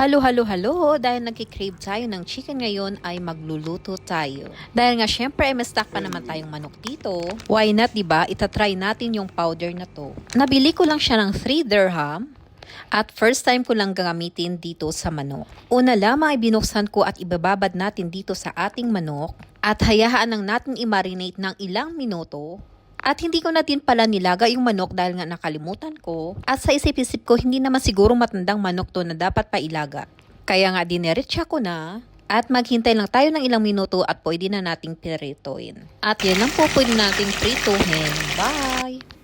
Halo, dahil nagkikrave tayo ng chicken ngayon ay magluluto tayo. Dahil nga syempre ay may stock pa naman tayong manok dito. Why not, diba? Itatry natin yung powder na to. Nabili ko lang siya ng 3 dirham. At first time ko lang gagamitin dito sa manok. Una lamang ay binuksan ko at ibababad natin dito sa ating manok. At hayaan lang natin i-marinate ng ilang minuto. At hindi ko na din pala nilaga yung manok dahil nga nakalimutan ko. At sa isip-isip ko, hindi naman siguro matandang manok to na dapat pa ilaga. Kaya nga dinerecha ko na. At maghintay lang tayo ng ilang minuto at pwede na nating piritoin. At yan lang po pwede nating prituhin. Bye!